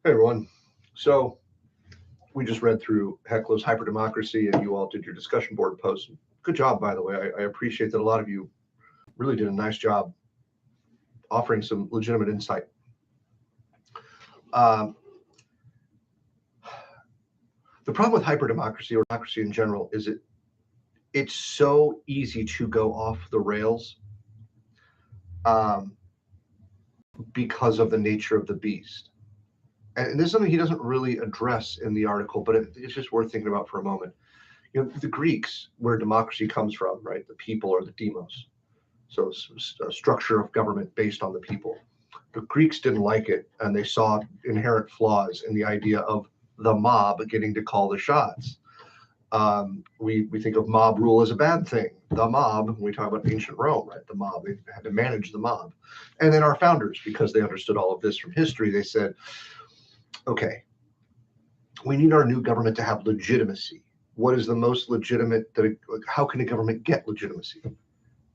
Hey everyone. So we just read through Heclo's Hyperdemocracy, and you all did your discussion board post. Good job, by the way. I appreciate that a lot of you really did a nice job offering some legitimate insight. The problem with hyperdemocracy or democracy in general is it's so easy to go off the rails because of the nature of the beast. And this is something he doesn't really address in the article, but it's just worth thinking about for a moment. You know, the Greeks, where democracy comes from, right? The people or the demos. So a structure of government based on the people. The Greeks didn't like it, and they saw inherent flaws in the idea of the mob getting to call the shots. We think of mob rule as a bad thing. The mob, when we talk about ancient Rome, right? The mob, they had to manage the mob. And then our founders, because they understood all of this from history, they said, okay, we need our new government to have legitimacy. What is the most legitimate, how can a government get legitimacy?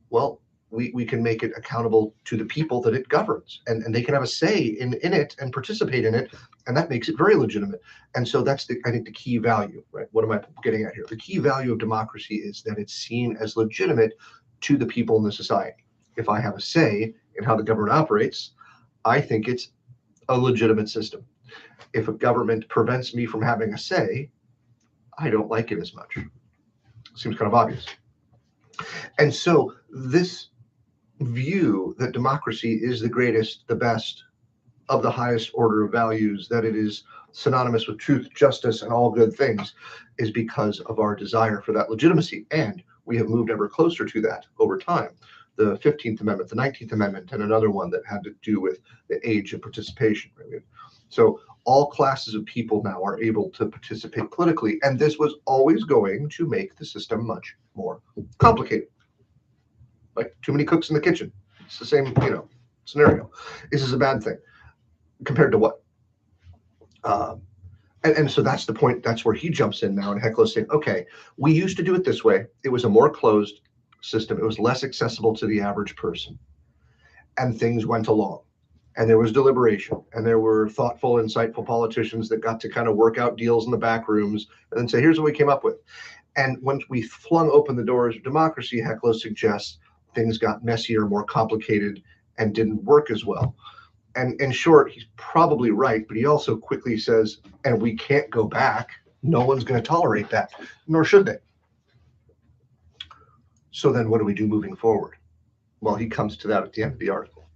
Well, we can make it accountable to the people that it governs, and they can have a say in it and participate in it, and that makes it very legitimate. And so that's I think the key value, right? What am I getting at here? The key value of democracy is that it's seen as legitimate to the people in the society. If I have a say in how the government operates, I think it's a legitimate system. If a government prevents me from having a say, I don't like it as much. Seems kind of obvious. And so this view that democracy is the greatest, the best, of the highest order of values, that it is synonymous with truth, justice, and all good things, is because of our desire for that legitimacy. And we have moved ever closer to that over time. The 15th Amendment, the 19th Amendment, and another one that had to do with the age of participation. Right? So all classes of people now are able to participate politically, and this was always going to make the system much more complicated. Like too many cooks in the kitchen. It's the same, scenario. This is a bad thing compared to what? And so that's the point. That's where he jumps in now. And Heclo's saying, okay, we used to do it this way. It was a more closed system. It was less accessible to the average person. And things went along. And there was deliberation. And there were thoughtful, insightful politicians that got to kind of work out deals in the back rooms and then say, here's what we came up with. And once we flung open the doors of democracy, Heclo suggests things got messier, more complicated, and didn't work as well. And in short, he's probably right, but he also quickly says, and we can't go back. No one's going to tolerate that, nor should they. So then what do we do moving forward? Well, he comes to that at the end of the article.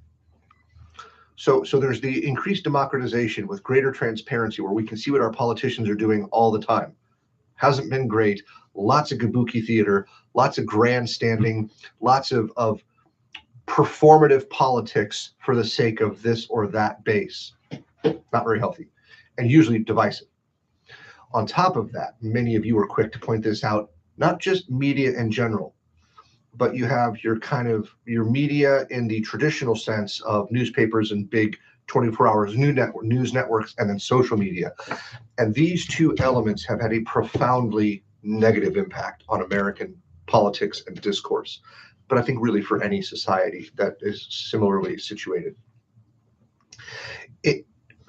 So there's the increased democratization with greater transparency where we can see what our politicians are doing all the time. Hasn't been great. Lots of kabuki theater, lots of grandstanding, lots of performative politics for the sake of this or that base. Not very healthy and usually divisive. On top of that, many of you are quick to point this out, not just media in general, but you have your media in the traditional sense of newspapers and big 24 hours news networks, and then social media. And these two elements have had a profoundly negative impact on American politics and discourse. But I think really for any society that is similarly situated.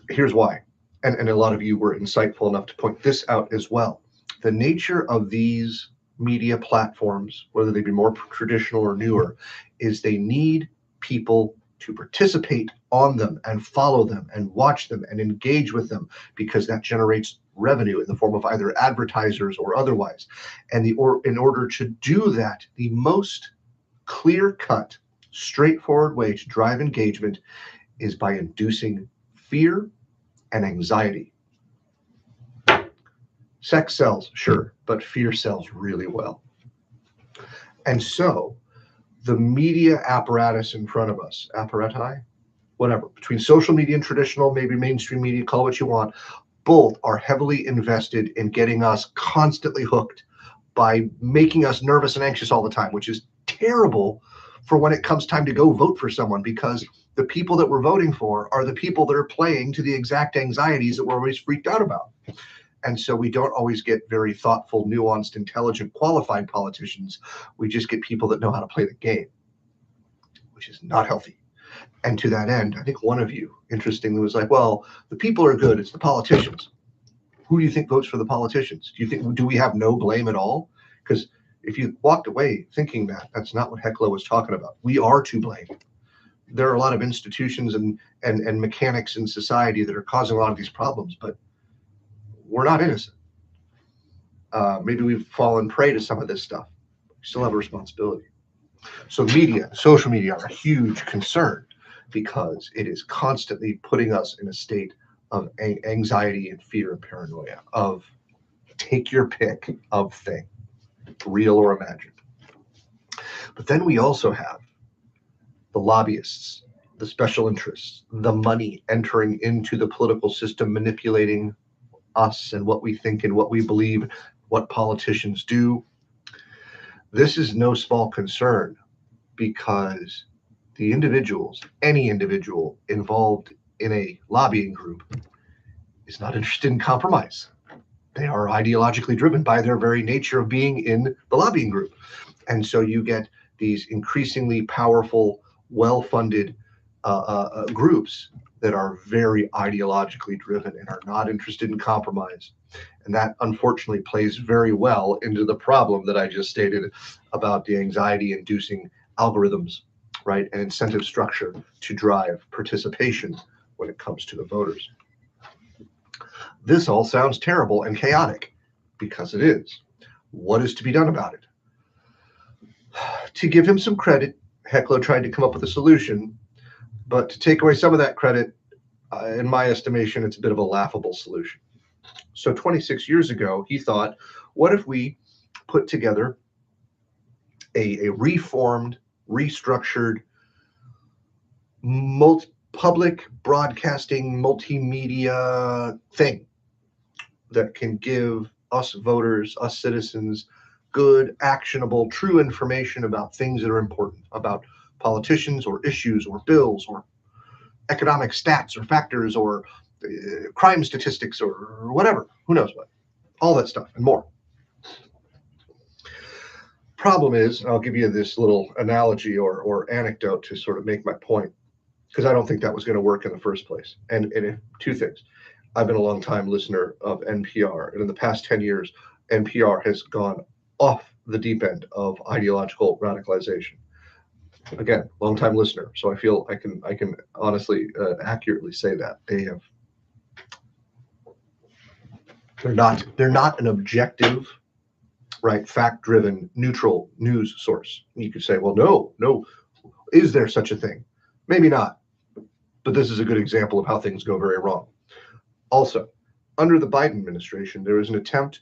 Here's why. And a lot of you were insightful enough to point this out as well. The nature of these media platforms, whether they be more traditional or newer, is they need people to participate on them and follow them and watch them and engage with them, because that generates revenue in the form of either advertisers or otherwise. And in order to do that, the most clear-cut, straightforward way to drive engagement is by inducing fear and anxiety. Sex sells, sure, but fear sells really well. And so the media apparatus in front of us, apparati, whatever, between social media and traditional, maybe mainstream media, call it what you want, both are heavily invested in getting us constantly hooked by making us nervous and anxious all the time, which is terrible for when it comes time to go vote for someone, because the people that we're voting for are the people that are playing to the exact anxieties that we're always freaked out about. And so we don't always get very thoughtful, nuanced, intelligent, qualified politicians. We just get people that know how to play the game, which is not healthy. And to that end, I think one of you, interestingly, was like, well, the people are good, it's the politicians. Who do you think votes for the politicians? Do we have no blame at all? Because if you walked away thinking that, that's not what Heclo was talking about. We are to blame. There are a lot of institutions and mechanics in society that are causing a lot of these problems, but we're not innocent. Maybe we've fallen prey to some of this stuff. We still have a responsibility. So media, social media are a huge concern because it is constantly putting us in a state of anxiety and fear and paranoia of take your pick of thing, real or imagined. But then we also have the lobbyists, the special interests, the money entering into the political system, manipulating us and what we think and what we believe, what politicians do. This is no small concern because the individuals, any individual involved in a lobbying group is not interested in compromise. They are ideologically driven by their very nature of being in the lobbying group. And so you get these increasingly powerful, well-funded groups that are very ideologically driven and are not interested in compromise. And that unfortunately plays very well into the problem that I just stated about the anxiety-inducing algorithms, right, and incentive structure to drive participation when it comes to the voters. This all sounds terrible and chaotic because it is. What is to be done about it? To give him some credit, Heclo tried to come up with a solution, but to take away some of that credit, in my estimation, it's a bit of a laughable solution. So 26 years ago, he thought, what if we put together a reformed, restructured, public broadcasting, multimedia thing that can give us voters, us citizens, good, actionable, true information about things that are important, about politicians or issues or bills or economic stats or factors or crime statistics or whatever, who knows what, all that stuff and more. Problem is, I'll give you this little analogy or anecdote to sort of make my point, because I don't think that was going to work in the first place. And two things. I've been a long time listener of NPR, and in the past 10 years, NPR has gone off the deep end of ideological radicalization. Again, long time listener, so I feel I can honestly, accurately say that they're not an objective, right, fact-driven, neutral news source. You could say, well, no, is there such a thing? Maybe not, but this is a good example of how things go very wrong. Also, under the Biden administration, there was an attempt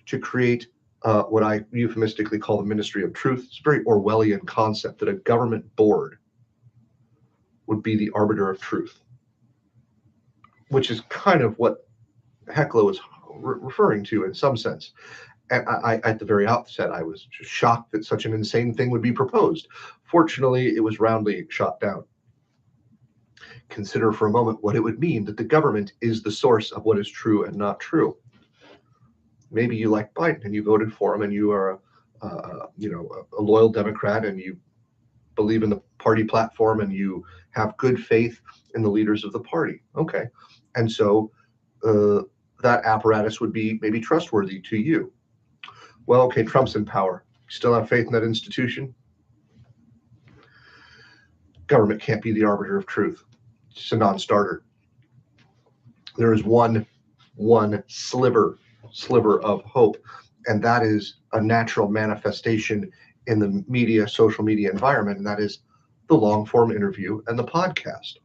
to create what I euphemistically call the Ministry of Truth. It's a very Orwellian concept that a government board would be the arbiter of truth, which is kind of what Heclo is referring to in some sense. And I, at the very outset, I was just shocked that such an insane thing would be proposed. Fortunately, it was roundly shot down. Consider for a moment what it would mean that the government is the source of what is true and not true. Maybe you like Biden and you voted for him and you are a loyal Democrat and you believe in the party platform and you have good faith in the leaders of the party. Okay. And so that apparatus would be maybe trustworthy to you. Well, okay, Trump's in power. Still have faith in that institution? Government can't be the arbiter of truth. It's a non-starter. There is one sliver of hope, and that is a natural manifestation in the media, social media environment, and that is the long-form interview and the podcast.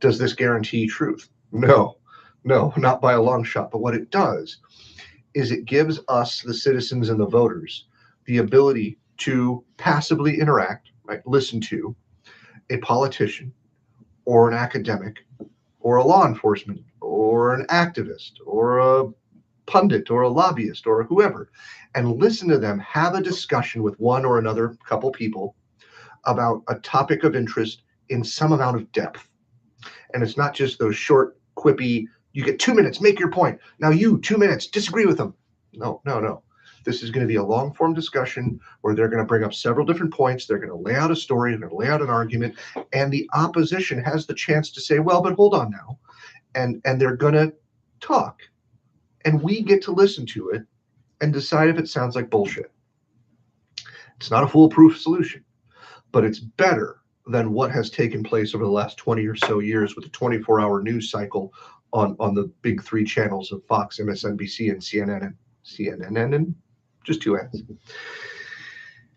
Does this guarantee truth? No, not by a long shot. But what it does is it gives us, the citizens and the voters, the ability to passively interact, right, listen to a politician or an academic or a law enforcement or an activist or a pundit or a lobbyist or whoever, and listen to them have a discussion with one or another couple people about a topic of interest in some amount of depth. And it's not just those short, quippy, you get 2 minutes, make your point. Now you, 2 minutes, disagree with them. No. This is going to be a long form discussion where they're going to bring up several different points. They're going to lay out a story, they're going to lay out an argument, and the opposition has the chance to say, well, but hold on now. And they're going to talk. And we get to listen to it and decide if it sounds like bullshit. It's not a foolproof solution, but it's better than what has taken place over the last 20 or so years with the 24-hour news cycle on the big three channels of Fox, MSNBC, and CNN, and just two N's.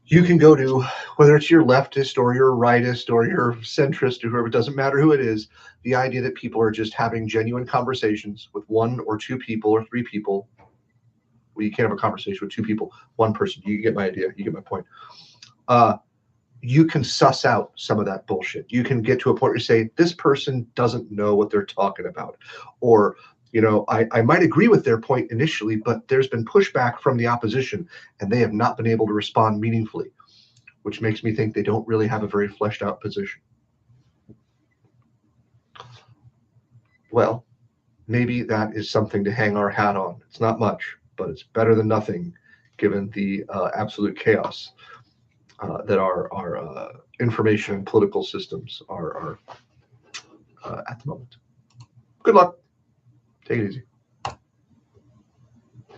You can go to, whether it's your leftist or your rightist or your centrist or whoever, it doesn't matter who it is, the idea that people are just having genuine conversations with one or two people or three people. Well, you can't have a conversation with two people, one person. You get my idea. You get my point. You can suss out some of that bullshit. You can get to a point where you say, this person doesn't know what they're talking about. Or, I might agree with their point initially, but there's been pushback from the opposition and they have not been able to respond meaningfully, which makes me think they don't really have a very fleshed out position. Well, maybe that is something to hang our hat on. It's not much, but it's better than nothing given the absolute chaos that our information and political systems are at the moment. Good luck. Take it easy.